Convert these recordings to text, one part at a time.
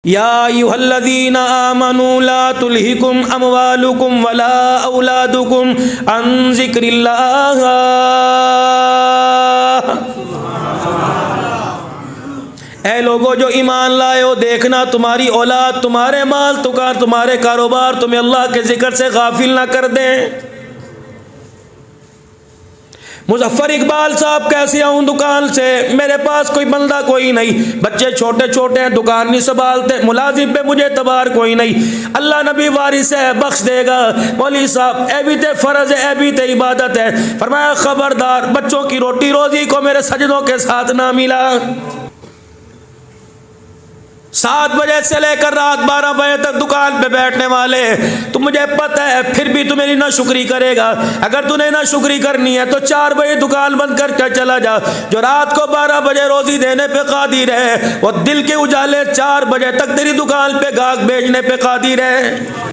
या अय्युहल्लज़ीना आमनू ला तुल्हिकुम अमवालुकुम वला औलादुकुम अन ज़िक्रिल्लाह। ऐ लोगो जो ईमान लाए हो, देखना तुम्हारी औलाद, तुम्हारे माल, तुम्हारे कारोबार तुम्हें अल्लाह के जिक्र से गाफिल ना कर दें। मुजफ्फर इकबाल साहब, कैसे आऊँ दुकान से, मेरे पास कोई बंदा कोई नहीं, बच्चे छोटे छोटे हैं, दुकान नहीं संभालते, मुलाजिम पे मुझे तबार कोई नहीं। अल्लाह नबी वारिस है, बख्श देगा। मौलवी साहब, ए भी ते फ़र्ज है, ए भी ते इबादत है। फरमाया खबरदार, बच्चों की रोटी रोजी को मेरे सजदों के साथ ना मिला। 7 बजे से लेकर रात 12 बजे तक दुकान पे बैठने वाले, तो मुझे पता है फिर भी तू मेरी ना शुक्री करेगा। अगर तूने ना शुक्री करनी है तो 4 बजे दुकान बंद करके चला जा। जो रात को 12 बजे रोजी देने पे कादिर है, वो दिल के उजाले 4 बजे तक तेरी दुकान पे गाहक भेजने पे कादिर है।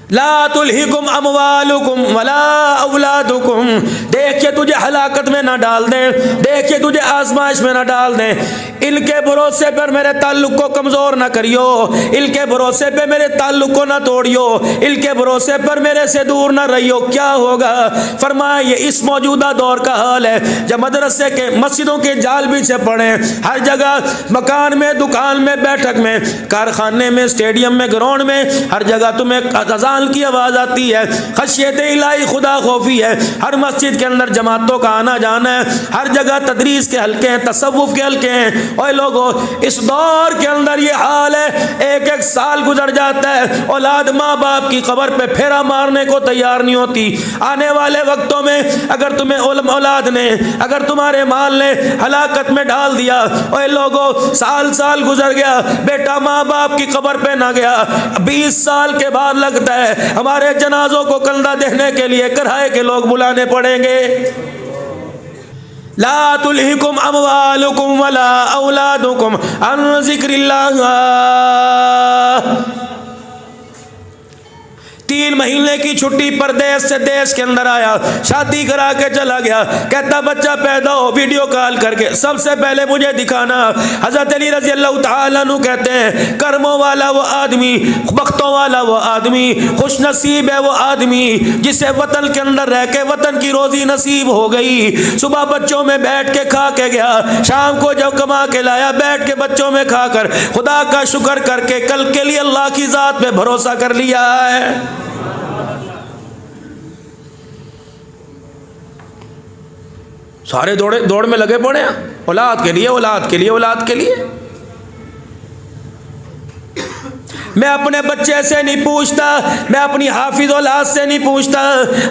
ला तुल्हिकुम अमवालुकुम वला औलादुकुम, देखिए तुझे हलाकत में ना डाल दें, देखिए तुझे आजमाइश में ना डाल दें। इनके भरोसे पर मेरे ताल्लुक को कमज़ोर ना करियो, इनके भरोसे पे मेरे ताल्लुक को ना तोड़ियो, इनके भरोसे पर मेरे से दूर ना रहियो। क्या होगा? फरमाया ये इस मौजूदा दौर का हाल है। जब मदरसे के मस्जिदों के जाल पीछे पड़े, हर जगह, मकान में, दुकान में, बैठक में, कारखाने में, स्टेडियम में, ग्राउंड में, हर जगह तुम्हें अज़ान की आवाज आती है, खशियत इलाही, खुदा खौफी है। हर मस्जिद के अंदर जमातों का आना जाना है, हर जगह तदरीस के हल्के हैं, तसव्वुफ के हल्के हैं। और लोगों, इस दौर के अंदर ये हाल है, एक एक साल गुजर जाता है, औलाद माँ बाप की कब्र पे फेरा मारने को तैयार नहीं होती। आने वाले वक्तों में अगर तुम्हें औलाद ने, अगर तुम्हारे माल ने हलाकत में डाल दिया, और लोगों साल साल गुजर गया, बेटा माँ बाप की कब्र पे ना गया, 20 साल के बाद लगता है हमारे जनाजों को कंधा देने के लिए किराए के लोग बुलाने पड़ेंगे। ला तुल्हिकुम अमवालुकुम वला औलादुकुम अन ज़िक्रिल्लाह। 3 महीने की छुट्टी परदेश से देश के अंदर आया, शादी करा के चला गया। कहता बच्चा पैदा हो, वीडियो कॉल करके सबसे पहले मुझे दिखाना। हज़रत अली रज़ी अल्लाह तआला अन्हु कहते हैं, कर्मों वाला वो आदमी, बख्तों वाला वो आदमी, खुश नसीब है वो आदमी जिसे वतन के अंदर रह के वतन की रोजी नसीब हो गई। सुबह बच्चों में बैठ के खा के गया, शाम को जब कमा के लाया, बैठ के बच्चों में खाकर खुदा का शुक्र करके कल के लिए अल्लाह की ज़ात पे भरोसा कर लिया है। सारे दौड़ में लगे पड़े हैं, औलाद के लिए, औलाद के लिए, औलाद के लिए। मैं अपने बच्चे से नहीं पूछता, मैं अपनी हाफिज औलाद से नहीं पूछता।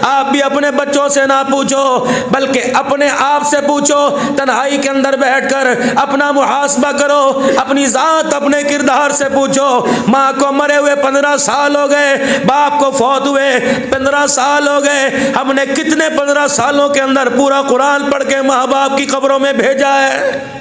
आप भी अपने बच्चों से ना पूछो, बल्कि अपने आप से पूछो। तन्हाई के अंदर बैठकर अपना मुहासबा करो, अपनी ज़ात, अपने किरदार से पूछो। माँ को मरे हुए 15 साल हो गए, बाप को फौत हुए 15 साल हो गए। हमने कितने 15 सालों के अंदर पूरा कुरान पढ़ के माँ बाप की कब्रों में भेजा है।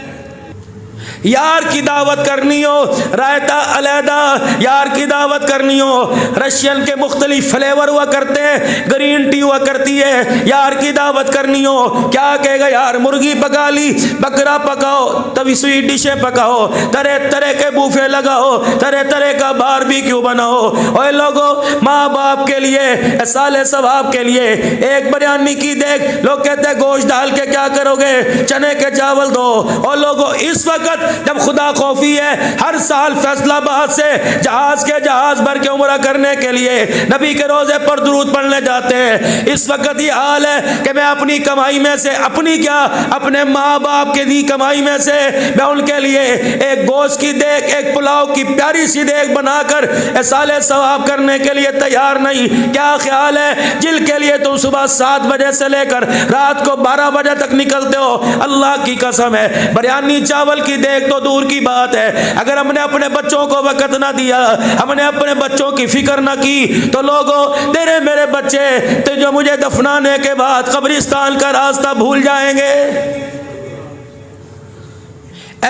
यार की दावत करनी हो, रायता अलहदा, यार की दावत करनी हो, रशियन के मुख्तलिफ फ्लेवर हुआ करते हैं, ग्रीन टी हुआ करती है। यार की दावत करनी हो, क्या कहेगा यार, मुर्गी पका ली, बकरा पकाओ, तभी स्वीट डिशें पकाओ, तरह तरह के बूफे लगाओ, तरह तरह का बारबेक्यू बनाओ। और लोगों, माँ बाप के लिए, साले सवाब के लिए एक बिरयानी की देख, लोग कहते हैं गोश्त डाल के क्या करोगे, चने के चावल दो। और लोगों, इस वक्त जब खुदा खौफी है, हर साल फैसलाबाद से जहाज भर के उम्रा करने के लिए नबी के रोजे पर दुरूद पढ़ने जाते हैं। इस वक्त ये हाल है कि मैं अपनी कमाई में से, अपनी क्या, अपने माँ बाप के दी कमाई में से मैं उनके लिए एक गोश्त की देख, एक पुलाव की प्यारी सी देख बनाकर साले सवाब करने के लिए तैयार नहीं। क्या ख्याल है, जिनके लिए तुम सुबह 7 बजे से लेकर रात को 12 बजे तक निकलते हो, अल्लाह की कसम है, बिरयानी चावल की देख तो दूर की बात है। अगर हमने अपने बच्चों को वक़्त ना दिया, हमने अपने बच्चों की फिक्र ना की, तो लोगों, तेरे मेरे बच्चे तो जो मुझे दफनाने के बाद कब्रिस्तान का रास्ता भूल जाएंगे।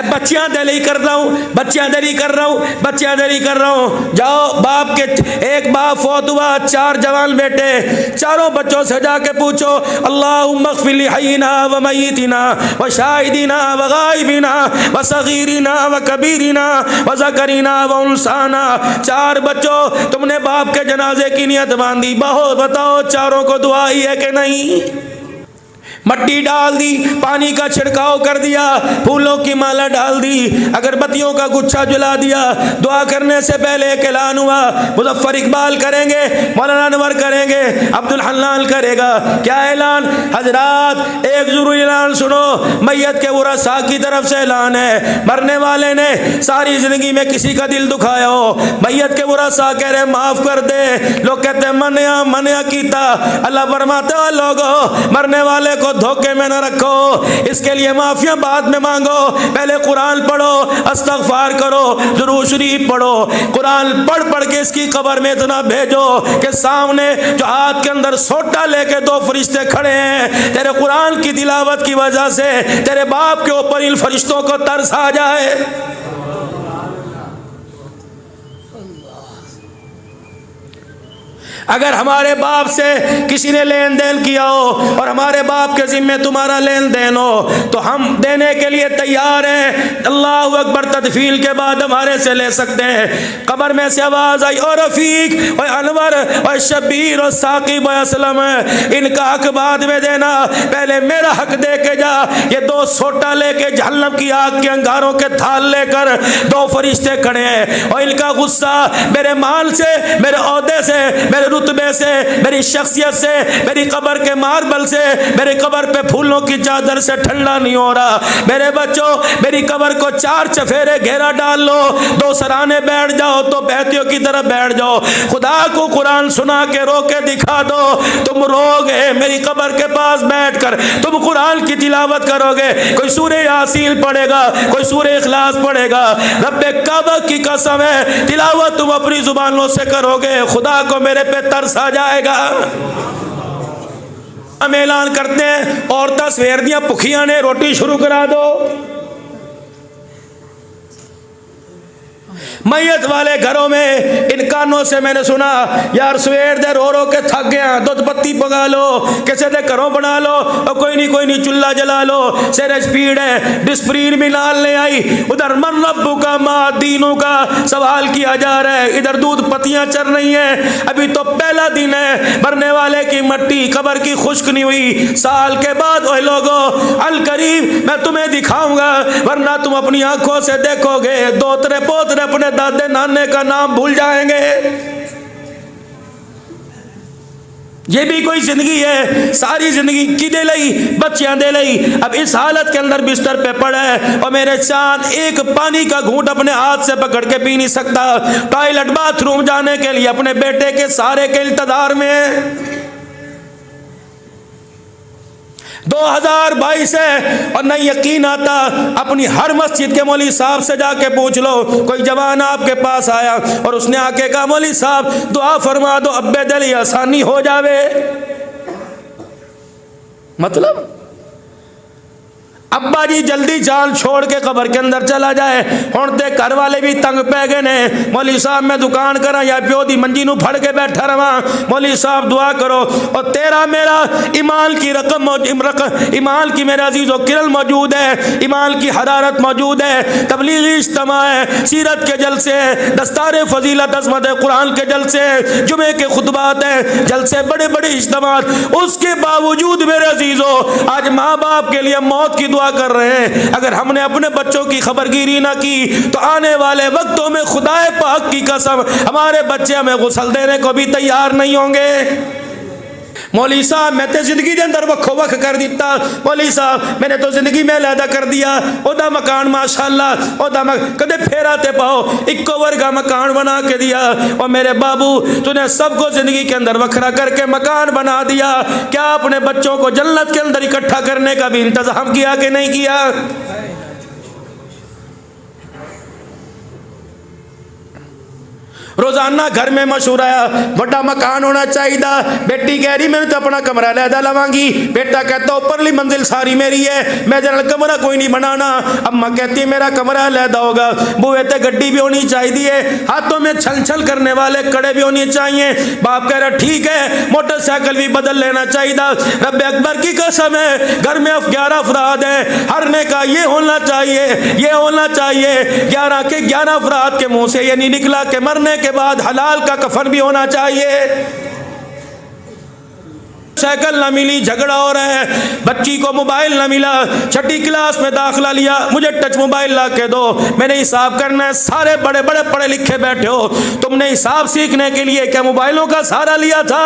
बच्चियां दिली कर रहा हूँ, बच्चियां दिली कर रहा हूँ, बच्चियां दिली कर रहा हूँ। जाओ, बाप के एक बाप फौत हुआ, 4 जवान बेटे, चारों बच्चों से जाके पूछो अल्लाहुम्मा इग़फिर ली हय्यिना व मय्यितिना व शाहिदिना व गायबिना व सगीरिना व कबीरिना व ज़करिना व उनसाना। 4 बच्चों, तुमने बाप के जनाजे की नियत बांधी, बहुत बताओ चारों को दुआ ही है कि नहीं? मट्टी डाल दी, पानी का छिड़काव कर दिया, फूलों की माला डाल दी, अगरबत्तियों का गुच्छा जला दिया। दुआ करने से पहले एक ऐलान हुआ, मुज़फ़्फ़र इकबाल करेंगे, मौलाना अनवर करेंगे, अब्दुल हन्नान करेगा। क्या ऐलान? हजरात एक ज़रूरी ऐलान सुनो, मैयत के वरसा की तरफ से ऐलान है। मरने वाले ने सारी ज़िंदगी में किसी का दिल दुखाया हो, मैयत के वरसा कह रहे माफ़ कर दे, लोग कहते हैं मनिया कीता। अल्लाह फरमाते हो लोगो, मरने वाले को धोखे में न रखो, इसके लिए माफिया बाद में मांगो, पहले कुरान पढ़ो, इस्तग़फ़ार करो, दुरूद शरीफ पढ़ो। कुरान पढ़ पढ़ के इसकी कब्र में इतना भेजो कि सामने जो हाथ के अंदर सोटा लेके 2 फरिश्ते खड़े हैं, तेरे कुरान की तिलावत की वजह से तेरे बाप के ऊपर इन फरिश्तों को तरस आ जाए। अगर हमारे बाप से किसी ने लेन देन किया हो और हमारे बाप के जिम्मे तुम्हारा लेन देन हो तो हम देने के लिए तैयार हैं। अल्लाहु अकबर तदफील के बाद हमारे से ले सकते हैं। कब्र में से आवाज़ आई, और रफ़ीक और अनवर और शबीर और साकिब और असलम, इनका हक बाद में देना, पहले मेरा हक दे के जा। ये 2 सोटा लेके जहन्नम की आग के अंगारों के थाल लेकर 2 फरिश्ते खड़े हैं और इनका गुस्सा मेरे माल से, मेरे ओहदे से, मेरे रुतबे से, मेरी शख्सियत से, मेरी कब्र के मार्बल से, मेरी कब्र पे फूलों की चादर से ठंडा नहीं हो रहा। मेरे बच्चों, मेरी कब्र को 4 चफेरे घेरा डाल लो, 2 सराने बैठ जाओ तो बहतियों की तरफ बैठ जाओ। खुदा को कुरान सुना के रो के दिखा दो, तुम रोगे मेरी कब्र के पास बैठकर, तुम कुरान की तिलावत करोगे। कोई सूरे यासीन पढ़ेगा, कोई सूरे इखलास पढ़ेगा। रब्बे काबा की कसम है, तिलावत तुम अपनी जुबानों से करोगे, खुदा को मेरे पे तरस आ जाएगा। हम ऐलान करते हैं, औरतां सवेर दियां भुखियां ने, रोटी शुरू करा दो। मैयत वाले घरों में इन कानों से मैंने सुना, यार सवेर दे रो रो के थक गया, दूध पत्ती पका लो, किसी दे घरों बना लो, और कोई नहीं चूल्हा जला लो, सिर स्पीड है, डिस्प्रीन भी नाल ले आई। उधर मन रब्बू का माँ दीनों का सवाल किया जा रहा है, इधर दूध पत्तियां चल रही हैं। अभी तो पहला दिन है, मरने वाले की मट्टी कब्र की खुश्क नहीं हुई। साल के बाद ओए लोगो, अल करीब मैं तुम्हें दिखाऊंगा, वरना तुम अपनी आंखों से देखोगे दोतरे पोतरे अपने दादे नाने का नाम भूल जाएंगे। ये भी कोई जिंदगी है? सारी जिंदगी की दे लई, बच्चियां दे लई, अब इस हालत के अंदर बिस्तर पे पड़ा है और मेरे चांद एक पानी का घूंट अपने हाथ से पकड़ के पी नहीं सकता। टॉयलेट बाथरूम जाने के लिए अपने बेटे के सहारे के इंतजार में 2022 है और नहीं यकीन आता। अपनी हर मस्जिद के मौलवी साहब से जाके पूछ लो, कोई जवान आपके पास आया और उसने आके कहा मौलवी साहब दुआ फरमा दो, अब्बे दिल आसानी हो जावे। मतलब अब्बा जी जल्दी जान छोड़ के कब्र के अंदर चला जाए। हुण ते घर वाले भी तंग पै गए ने, मौलवी साहब मैं दुकान करा या प्यो दी मंजी नूं फड़ के बैठा रहा, मौलवी साहब दुआ करो। और तेरा मेरा ईमान की ईमान की मेरे अजीज़ों किरण मौजूद है, ईमान की हरारत मौजूद है, तबलीगी इज्तिमा है, सीरत के जलसे है, दस्तार फजीलत अज़मत कुरान के जलसे है, जुमे के खुतबात है, जलसे बड़े बड़े इज्तिमात। उसके बावजूद मेरे अजीज़ों आज माँ बाप के लिए मौत की दुआ कर रहे हैं। अगर हमने अपने बच्चों की खबरगिरी ना की तो आने वाले वक्तों में खुदाए पाक की कसम हमारे बच्चे हमें गुस्ल देने को भी तैयार नहीं होंगे। मौलवी साहब मैं तो जिंदगी के अंदर वक्खो वक्ख कर दिता, मौलवी साहब मैंने तो जिंदगी में लैदा कर दिया, ओदा मकान माशाअल्लाह ओदा कदे फेरा ते पाओ इक्को वर्गा मकान बना के दिया। और मेरे बाबू तूने सबको जिंदगी के अंदर वखरा करके मकान बना दिया, क्या अपने बच्चों को जन्नत के अंदर इकट्ठा करने का भी इंतजाम किया कि नहीं किया? रोजाना घर में मशहूर आया बड़ा मकान होना चाहिए। बेटी कह रही मैंने तो अपना कमरा लैदा लवांगी। बेटा कहता ऊपरली मंजिल सारी मेरी है, मैं जरा कमरा कोई नहीं बनाना। अम्मा कहती है मेरा कमरा लैदा होगा। बुए ते गड्डी भी होनी चाहिए, हाथों में छल छल करने वाले कड़े भी होने चाहिए। बाप कह रहा ठीक है मोटरसाइकिल भी बदल लेना चाहिए। रब अकबर की कसम है घर में 11 अफराद हैं, हर ने कहा ये होना चाहिए, ये होना चाहिए। 11 के 11 अफराद के मुंह से ये नहीं निकला कि मरने के बाद हलाल का कफन भी होना चाहिए। साइकिल ना मिली, झगड़ा हो रहा है। बच्ची को मोबाइल ना मिला, छठी क्लास में दाखिला लिया, मुझे टच मोबाइल ला के दो, मैंने हिसाब करना है। सारे बड़े बड़े पढ़े लिखे बैठे हो, तुमने हिसाब सीखने के लिए क्या मोबाइलों का सहारा लिया था?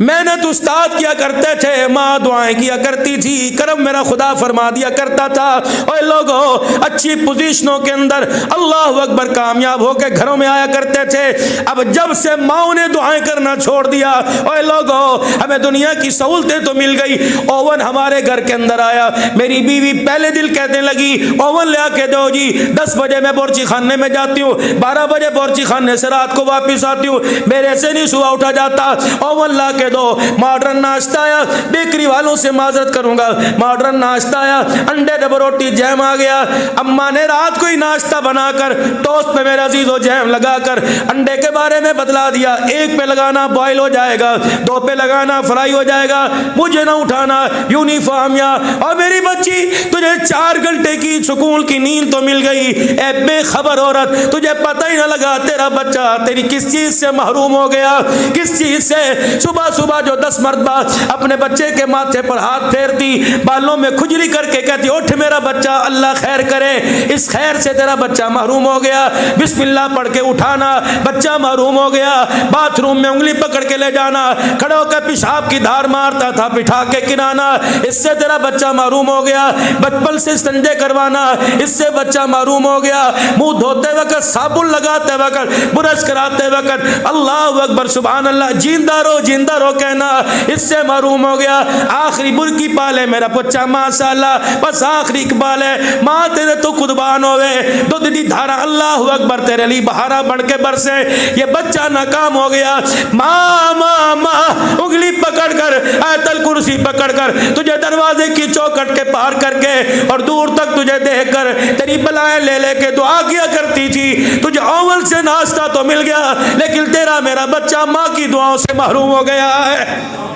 मेहनत उस्ताद किया करते थे, माँ दुआएं किया करती थी, करम मेरा खुदा फरमा दिया करता था। ओए लोगों अच्छी पोजीशनों के अंदर अल्लाह अकबर कामयाब होकर घरों में आया करते थे। अब जब से माँ ने दुआएं करना छोड़ दिया, ओए लोगों हमें दुनिया की सहूलतें तो मिल गई। ओवन हमारे घर के अंदर आया, मेरी बीवी पहले दिल कहने लगी ओवन ले आके दो जी। 10 बजे मैं बोर्ची खाने में जाती हूँ, 12 बजे बोर्ची खाने से रात को वापिस आती हूँ, मेरे से नहीं सुबह उठा जाता। ओवन ला के दो। मॉडर्न नाश्ता आया, बेकरी वालों से माजरत करूंगा, मॉडर्न नाश्ता आया, अंडे डबल रोटी जैम आ गया। अम्मा ने रात को ही नाश्ता बनाकर टोस्ट पे मेरा अजीजो जैम लगाकर अंडे के बारे में बतला दिया, 1 पे लगाना बॉयल हो जाएगा, 2 पे लगाना फ्राई हो जाएगा, मुझे ना उठाना यूनिफॉर्म। या और मेरी बच्ची तुझे 4 घंटे की सुकून की नींद तो मिल गई, ए बेखबर औरत तुझे पता ही ना लगा तेरा बच्चा तेरी किस चीज से महरूम हो गया, किस चीज से। सुबह सुबह जो 10 मरतबा अपने बच्चे के माथे पर हाथ फेरती, बालों में खुजली करके कहती उठ मेरा बच्चा अल्लाह खैर करे, इस खैर से तेरा बच्चा महरूम हो गया, बिस्मिल्लाह पढ़ के उठाना, बच्चा महरूम हो गया। बाथरूम में उंगली पकड़ के ले जाना, खड़े होकर पेशाब की धार मारता था, बिठा के गिराना, इससे तेरा बच्चा महरूम हो गया। बचपन से संजय करवाना, इससे बच्चा महरूम हो गया। मुंह धोते वक्त, साबुन लगाते वक्त, ब्रश कराते वक्त अल्लाह अकबर सुभान अल्लाह, जिंदा रहो कहना, इससे महरूम हो गया। आखिरी बुरकी पाले मेरा बच्चा माशाअल्लाह, बस आखिरी इकबाल है। माँ तेरे तो कुर्बान होवे, दूध दी धारा अल्लाह अकबर तेरे लिए बहारा बन के बरसे, ये बच्चा नाकाम हो गया। माँ माँ माँ उंगली पकड़ कर, आयतल कुर्सी पकड़ कर तुझे दरवाजे की चौखट के पार करके और दूर तक तुझे देख कर तेरी बलाएं ले लेके दुआ किया करती थी। तुझे ओवल से नाश्ता तो मिल गया, लेकिन तेरा मेरा बच्चा माँ की दुआओं से महरूम हो गया है।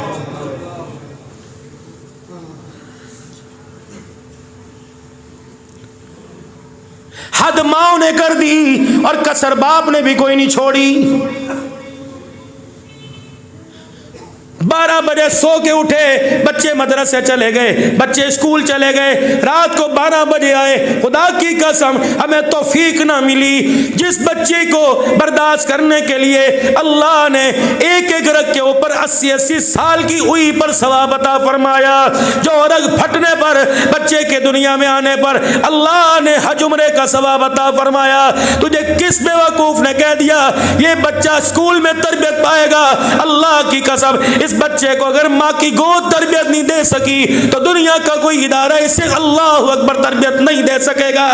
हद माओ ने कर दी और कसर बाप ने भी कोई नहीं छोड़ी। 12 बजे सो के उठे, बच्चे मदरसे चले गए, बच्चे स्कूल चले गए, रात को 12 बजे आए। खुदा की कसम हमें तौफीक ना मिली। जिस बच्चे को बर्दाश्त करने के लिए अल्लाह ने एक एक रग के ऊपर 80-80 साल की हुई पर सवाब अता फरमाया, जो रग फटने पर बच्चे के दुनिया में आने पर अल्लाह ने हज उम्रे का सवाब अता फरमाया। तुझे किस बेवकूफ ने कह दिया ये बच्चा स्कूल में तरबियत पाएगा? अल्लाह की कसम इस बच्चे को अगर माँ की गोद तरबियत नहीं दे सकी तो दुनिया का कोई इदारा इसे अल्लाह अकबर तरबियत नहीं दे सकेगा।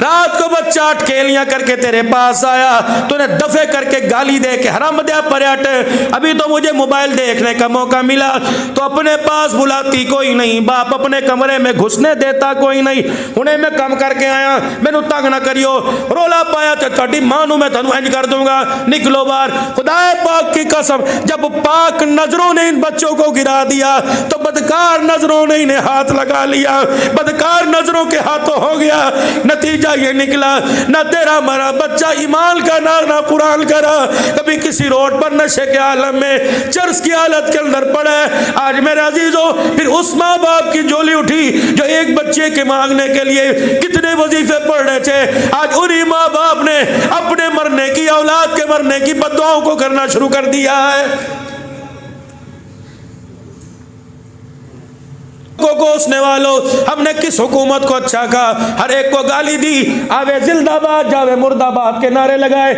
रात को बच्चा अटकेलियां करके तेरे पास आया, तूने दफे करके गाली दे के हराम दिया पर्यट, अभी तो मुझे मोबाइल देखने का मौका मिला, तो अपने पास बुलाती कोई नहीं, बाप अपने कमरे में घुसने देता कोई नहीं। उन्हें मैं कम करके आया, मैनू तंग ना करियो, रोला पाया तो थोड़ी मां नू मैं थानू इंज कर दूंगा, निकलो बाहर। खुदाए पाक की कसम जब पाक नजरों ने इन बच्चों को गिरा दिया तो बदकार नजरों ने इन्हें हाथ लगा लिया, बदकार नजरों के हाथों हो गया। नतीजा ये निकला ना तेरा मरा बच्चा ईमान का ना कुरान करा, कभी किसी रोड पर नशे के आलम में चर्स की हालत के अंदर पड़ा है। आज मेरे अजीजों फिर उस माँ बाप की झोली उठी जो एक बच्चे के मांगने के लिए कितने वजीफे पढ़ रहे थे। आज उन्हीं माँ बाप ने अपने मरने की, औलाद के मरने की बद्दुआओं को करना शुरू कर दिया है। को कोसने वालों, हमने किस हुकूमत को अच्छा कहा? हर एक को गाली दी, आवे जिंदाबाद जावे मुर्दाबाद के नारे लगाए।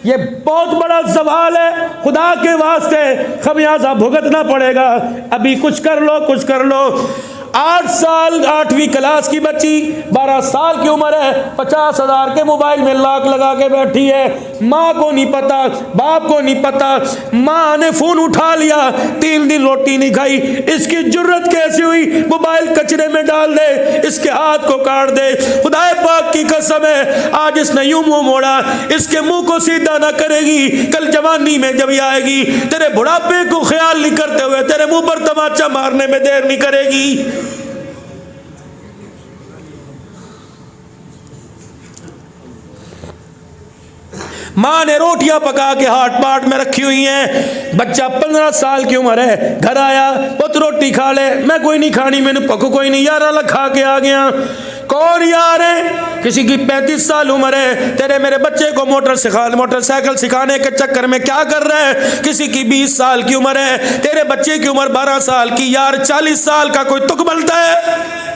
ये बहुत बड़ा सवाल है, खुदा के वास्ते खमियाजा भुगतना पड़ेगा। अभी कुछ कर लो, कुछ कर लो। 8 साल 8वीं क्लास की बच्ची 12 साल की उम्र है, 50,000 के मोबाइल में लॉक लगा के बैठी है। माँ को नहीं पता, बाप को नहीं पता। माँ ने फोन उठा लिया, 3 दिन रोटी नहीं खाई। इसकी जुर्रत कैसी हुई मोबाइल कचरे में डाल दे, इसके हाथ को काट दे। खुदा पाक की कसम है, आज इसने यूं मुंह मोड़ा, इसके मुंह को सीधा ना करेगी, कल जवानी में जब आएगी तेरे बुढ़ापे को ख्याल नहीं करते हुए तेरे मुंह पर तमाचा मारने में देर नहीं करेगी। माँ ने रोटियां पका के हाट पाट में रखी हुई हैं। बच्चा 15 साल की उम्र है, घर आया, पुत रोटी खा ले। मैं कोई नहीं खानी, मैंने पको कोई नहीं यार, अलग खा के आ गया। कौन यार है? किसी की 35 साल उम्र है, तेरे मेरे बच्चे को मोटरसाइकिल सिखाने के चक्कर में क्या कर रहा है। किसी की 20 साल की उम्र है, तेरे बच्चे की उम्र 12 साल की। यार 40 साल का कोई तुक बनता है?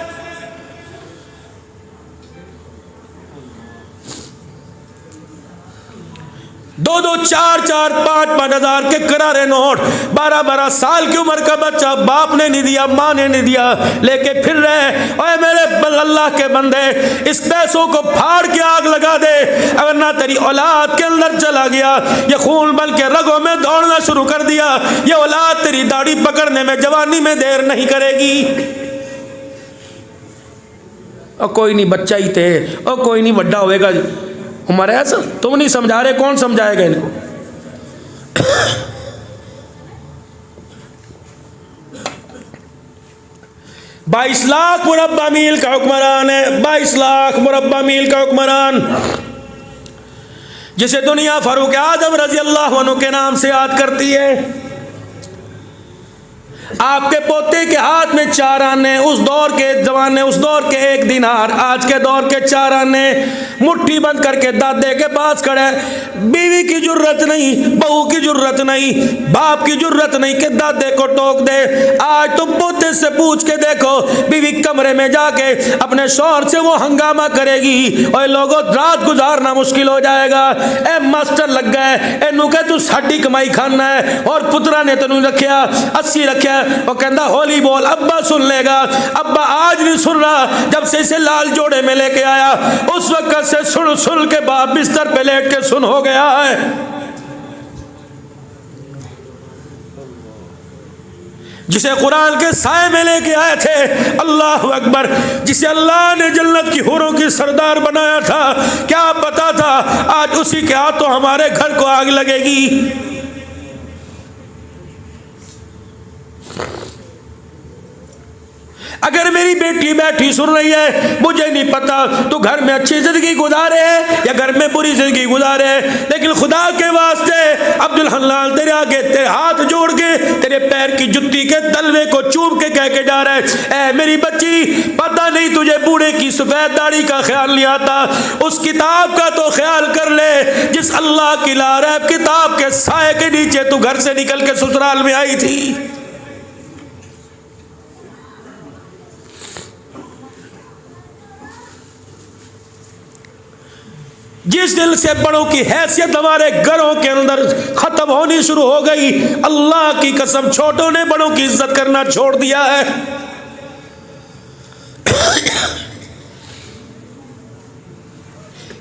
2-2, 4-4, 5-5 हजार के करारे नोट 12-12 साल की उम्र का बच्चा, बाप ने नहीं दिया, माँ ने नहीं दिया, लेके फिर रहे। ओए मेरे अल्लाह के बंदे, इस पैसों को फाड़ के आग लगा दे, अगर ना तेरी औलाद के अंदर चला गया, ये खून बन के रगों में दौड़ना शुरू कर दिया, ये औलाद तेरी दाढ़ी पकड़ने में जवानी में देर नहीं करेगी। और कोई नहीं, बच्चा ही थे, और कोई नहीं, बड़ा होएगा। हमारे ऐसा तुम नहीं समझा रहे, कौन समझाएगा इनको? 22 लाख मुरब्बा मील का हुक्मरान है, 22 लाख मुरब्बा मील का हुक्मरान, जिसे दुनिया फारूक आजम रजी अल्लाह अन्हु के नाम से याद करती है। आपके पोते के हाथ में 4 आने, उस दौर के जमाने, उस दौर के 1 दिनार, आज के दौर के 4 आने, मुट्ठी बंद करके दादे के पास खड़े। बीवी की जरूरत नहीं, बहू की जरूरत नहीं, बाप की जरूरत नहीं कि दादे को टोक दे। आज तुम पोते से पूछ के देखो, बीवी कमरे में जाके अपने शौहर से वो हंगामा करेगी, और लोगों रात गुजारना मुश्किल हो जाएगा। ए मास्टर लग गए, ए नु कह तू साडी कमाई खाना है, और पुत्रा ने तेनू रखिया 80 रखिया, वो कहता होली बोल, अब्बा सुन लेगा। अब्बा आज नहीं सुन रहा, जब से इसे लाल जोड़े में लेके आया उस वक्त से सुन सुन के बाप बिस्तर पे लेट के सुन हो गया है। जिसे कुरान के साए में लेके आए थे, अल्लाह अकबर, जिसे अल्लाह ने जन्नत की हूरों की सरदार बनाया था, क्या पता था आज उसी के हाथों हमारे घर को आग लगेगी। अगर मेरी बेटी बैठी सुन रही है, मुझे नहीं पता तू घर में अच्छी जिंदगी गुजारे है या घर में बुरी जिंदगी गुजारे है, लेकिन खुदा के वास्ते अब्दुल हन्नान तेरे आगे तेरे हाथ जोड़ के तेरे पैर की जुत्ती के तलवे को चूम के कह के जा रहा है, ए मेरी बच्ची, पता नहीं तुझे बूढ़े की सफेद दाढ़ी का ख्याल नहीं आता, उस किताब का तो ख्याल कर ले जिस अल्लाह की लारैब किताब के साए के नीचे तू घर से निकल के ससुराल में आई थी। जिस दिल से बड़ों की हैसियत हमारे घरों के अंदर खत्म होनी शुरू हो गई, अल्लाह की कसम छोटों ने बड़ों की इज्जत करना छोड़ दिया है।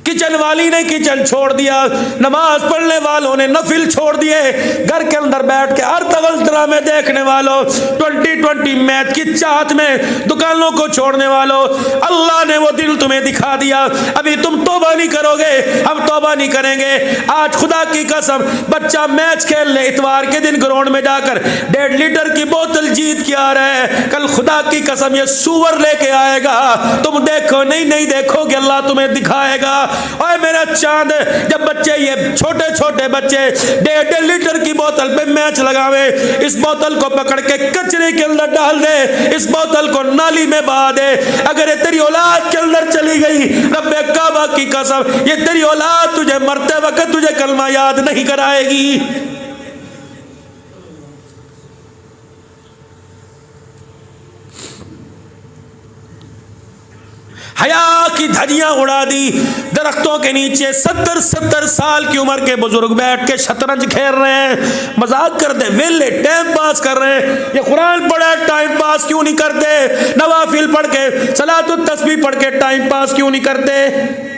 किचन वाली ने किचन छोड़ दिया, नमाज पढ़ने वालों ने नफिल छोड़ दिए, घर के अंदर बैठ के हर तगल्तरा में देखने वालों, 2020 मैच की चाहत में दुकानों को छोड़ने वालों, अल्लाह ने वो दिल तुम्हें दिखा दिया। अभी तुम तौबा नहीं करोगे, हम तौबा नहीं करेंगे। आज खुदा की कसम, बच्चा मैच खेल ले, इतवार के दिन ग्राउंड में जाकर 1.5 लीटर की बोतल जीत के आ रहा है, कल खुदा की कसम ये सूअर लेके आएगा, तुम देखो नहीं देखोगे, अल्लाह तुम्हें दिखाएगा। और मेरा चांद, जब बच्चे ये छोटे छोटे बच्चे 1.5 लीटर की बोतल पे मैच लगावे, इस बोतल को पकड़ के कचरे के अंदर डाल दे, इस बोतल को नाली में बहा दे, अगर ये तेरी औलाद के अंदर चली गई, रब्बे काबा की कसम, ये तेरी औलाद तुझे मरते वक्त तुझे कलमा याद नहीं कराएगी। हया की धज्जियां उड़ा दी। दरख्तों के नीचे 70-70 साल की उम्र के बुजुर्ग बैठ के शतरंज खेल रहे हैं, मजाक करते, वेले टाइम पास कर रहे हैं। ये कुरान पढ़े टाइम पास क्यों नहीं करते? नवाफिल पढ़ के, सलातुत तस्बीह पढ़ के टाइम पास क्यों नहीं करते?